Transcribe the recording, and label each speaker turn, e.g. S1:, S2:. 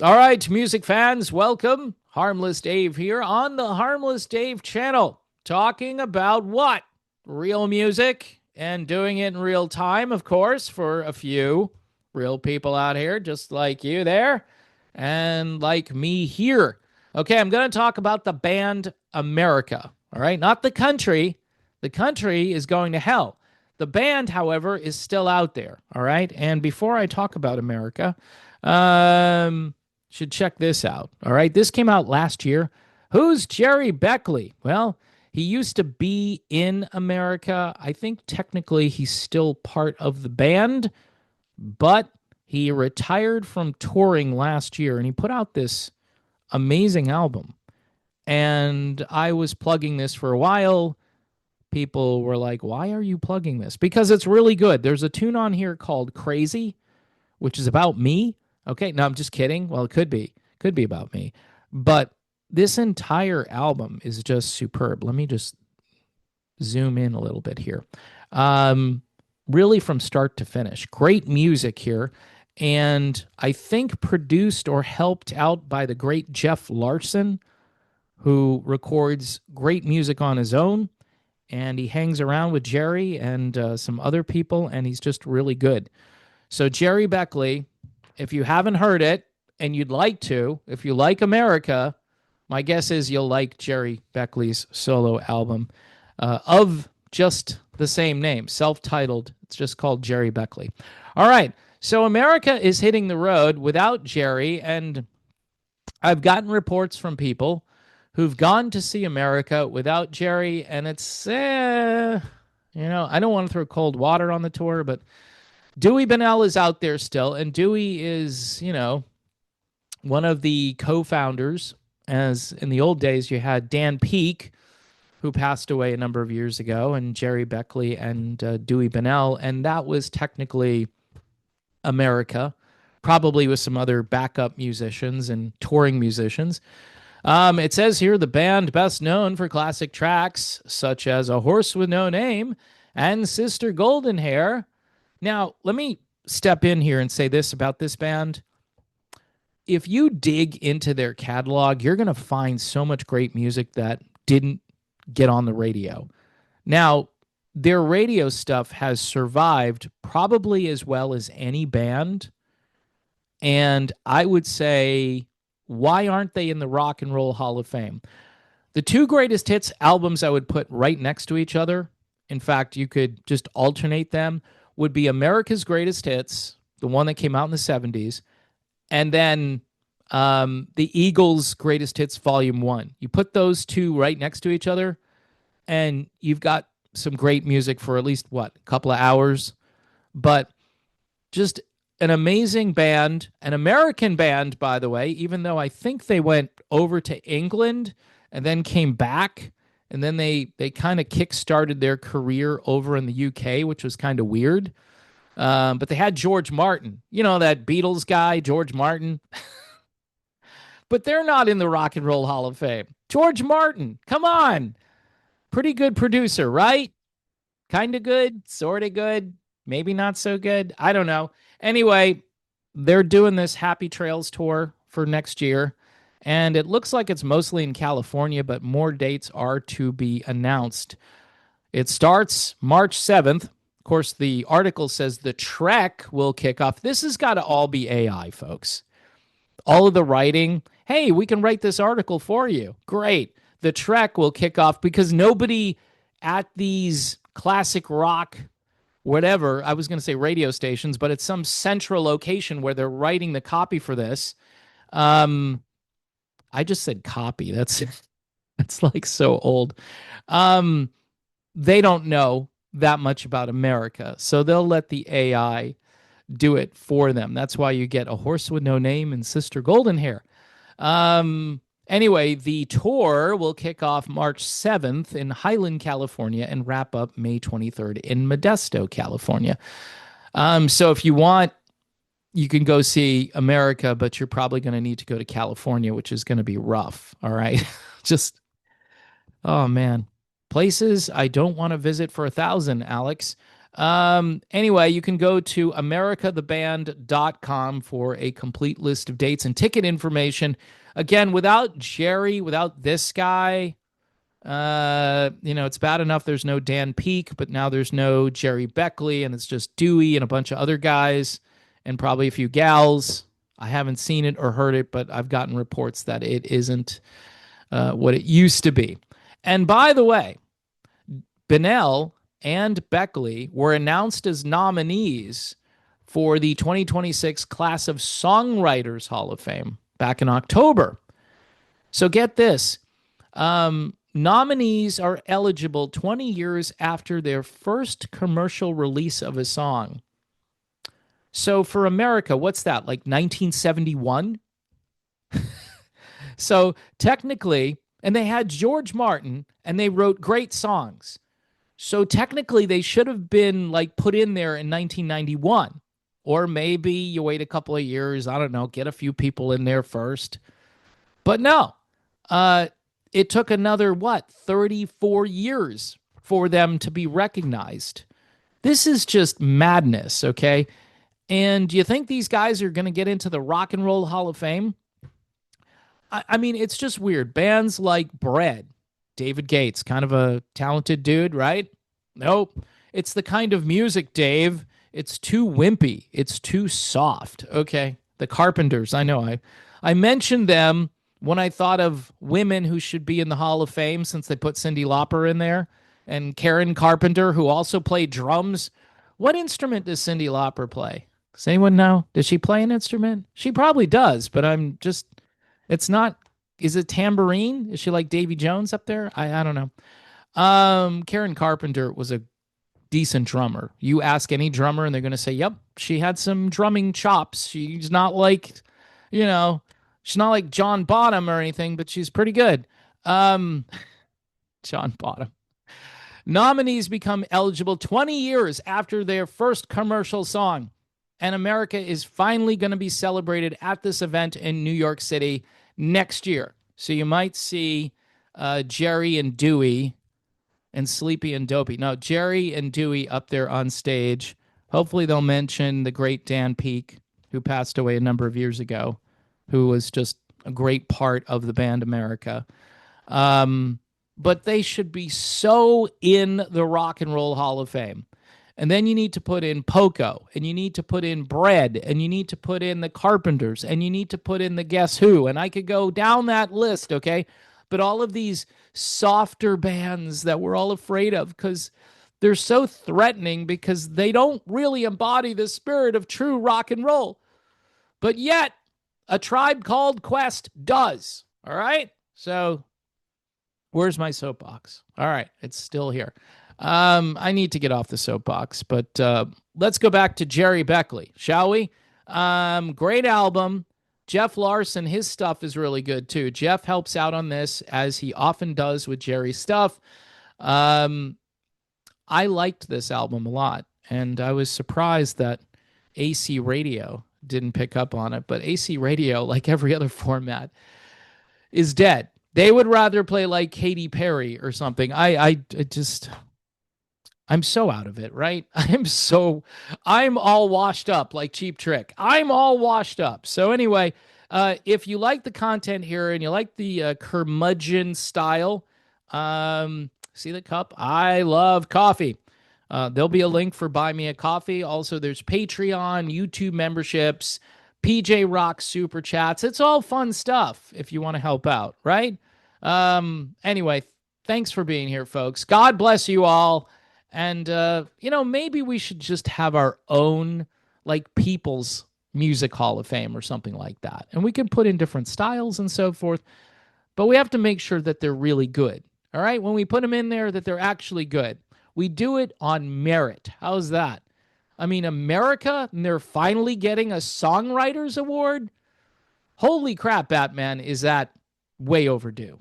S1: All right, music fans, welcome. Harmless Dave here on the Harmless Dave channel, talking about what? Real music and doing it in real time, of course, for a few real people out here, just like you there and like me here. Okay, I'm going to talk about the band America. All right, not the country. The country is going to hell. The band, however, is still out there. All right, and before I talk about America, um, should check this out. All right. This came out last year. Who's Jerry Beckley? Well, he used to be in America. I think technically he's still part of the band, but he retired from touring last year and he put out this amazing album. And I was plugging this for a while. People were like, "Why are you plugging this?" Because it's really good. There's a tune on here called Crazy, which is about me. Okay, no, I'm just kidding. Well, it could be about me. But this entire album is just superb. Let me just zoom in a little bit here. Um, really from start to finish. Great music here. And I think produced or helped out by the great Jeff Larson, who records great music on his own. And he hangs around with Jerry and some other people, and he's just really good. So, Jerry Beckley, if you haven't heard it and you'd like to, if you like America, my guess is you'll like Jerry Beckley's solo album of just the same name, self-titled. It's just called Jerry Beckley. All right. So America is hitting the road without Jerry, and I've gotten reports from people who've gone to see America without Jerry, and it's, I don't want to throw cold water on the tour, but Dewey Bunnell is out there still, and Dewey is, one of the co-founders. As in the old days, you had Dan Peek, who passed away a number of years ago, and Jerry Beckley and Dewey Bunnell, and that was technically America, probably with some other backup musicians and touring musicians. It says here the band best known for classic tracks such as A Horse with No Name and Sister Golden Hair. Now, let me step in here and say this about this band. If you dig into their catalog, you're going to find so much great music that didn't get on the radio. Now, their radio stuff has survived probably as well as any band. And I would say, why aren't they in the Rock and Roll Hall of Fame? The two greatest hits albums I would put right next to each other, in fact, you could just alternate them, would be America's Greatest Hits, the one that came out in the 70s, and then the Eagles' Greatest Hits Volume 1. You put those two right next to each other, and you've got some great music for at least, a couple of hours. But just an amazing band, an American band, by the way, even though I think they went over to England and then came back. And then they kind of kick-started their career over in the UK, which was kind of weird. But they had George Martin, that Beatles guy, George Martin. But they're not in the Rock and Roll Hall of Fame. George Martin, come on. Pretty good producer, right? Kind of good, sort of good, maybe not so good. I don't know. Anyway, they're doing this Happy Trails tour for next year. And it looks like it's mostly in California, but more dates are to be announced. It starts March 7th. Of course, the article says the trek will kick off. This has got to all be AI, folks. All of the writing. Hey, we can write this article for you. Great. The trek will kick off because nobody at these classic rock, whatever, I was going to say radio stations, but it's some central location where they're writing the copy for this. I just said copy. That's like so old. They don't know that much about America, so they'll let the AI do it for them. That's why you get A Horse with No Name and Sister Golden Hair. Anyway, the tour will kick off March 7th in Highland, California, and wrap up May 23rd in Modesto, California. So if you want, you can go see America, but you're probably going to need to go to California, which is going to be rough. All right. Just, oh man. Places I don't want to visit for 1,000, Alex. Anyway, you can go to americatheband.com for a complete list of dates and ticket information. Again, without Jerry, without this guy, it's bad enough there's no Dan Peake, but now there's no Jerry Beckley, and it's just Dewey and a bunch of other guys and probably a few gals. I haven't seen it or heard it, but I've gotten reports that it isn't what it used to be. And by the way, Bennell and Beckley were announced as nominees for the 2026 Class of Songwriters Hall of Fame back in October. So get this. Nominees are eligible 20 years after their first commercial release of a song. So for America, what's that, like 1971? So technically, and they had George Martin, and they wrote great songs. So technically, they should have been like put in there in 1991. Or maybe you wait a couple of years, I don't know, get a few people in there first. But no, it took another, 34 years for them to be recognized. This is just madness, okay? And do you think these guys are going to get into the Rock and Roll Hall of Fame? I mean, it's just weird. Bands like Bread, David Gates, kind of a talented dude, right? Nope. It's the kind of music, Dave. It's too wimpy. It's too soft. Okay. The Carpenters, I know. I mentioned them when I thought of women who should be in the Hall of Fame since they put Cyndi Lauper in there and Karen Carpenter, who also played drums. What instrument does Cyndi Lauper play? Does anyone know? Does she play an instrument? She probably does, but it's not, is it tambourine? Is she like Davy Jones up there? I don't know. Karen Carpenter was a decent drummer. You ask any drummer and they're going to say, yep, she had some drumming chops. She's not like, she's not like John Bonham or anything, but she's pretty good. John Bonham. Nominees become eligible 20 years after their first commercial song. And America is finally going to be celebrated at this event in New York City next year. So you might see Jerry and Dewey and Sleepy and Dopey. No, Jerry and Dewey up there on stage. Hopefully they'll mention the great Dan Peake, who passed away a number of years ago, who was just a great part of the band America. But they should be so in the Rock and Roll Hall of Fame. And then you need to put in Poco, and you need to put in Bread, and you need to put in the Carpenters, and you need to put in the Guess Who. And I could go down that list, okay? But all of these softer bands that we're all afraid of because they're so threatening because they don't really embody the spirit of true rock and roll. But yet, A Tribe Called Quest does, all right? So where's my soapbox? All right, it's still here. I need to get off the soapbox, but let's go back to Jerry Beckley, shall we? Great album. Jeff Larson, his stuff is really good too. Jeff helps out on this as he often does with Jerry's stuff. I liked this album a lot, and I was surprised that AC Radio didn't pick up on it. But AC Radio, like every other format, is dead. They would rather play like Katy Perry or something. I'm so out of it, right? I'm all washed up like Cheap Trick. I'm all washed up. So anyway, if you like the content here and you like the curmudgeon style, see the cup? I love coffee. There'll be a link for Buy Me a Coffee. Also, there's Patreon, YouTube memberships, PJ Rock Super Chats. It's all fun stuff if you want to help out, right? Anyway, thanks for being here, folks. God bless you all. And, maybe we should just have our own, like, People's Music Hall of Fame or something like that. And we can put in different styles and so forth. But we have to make sure that they're really good. All right? When we put them in there, that they're actually good. We do it on merit. How's that? I mean, America, and they're finally getting a Songwriters Award? Holy crap, Batman, is that way overdue.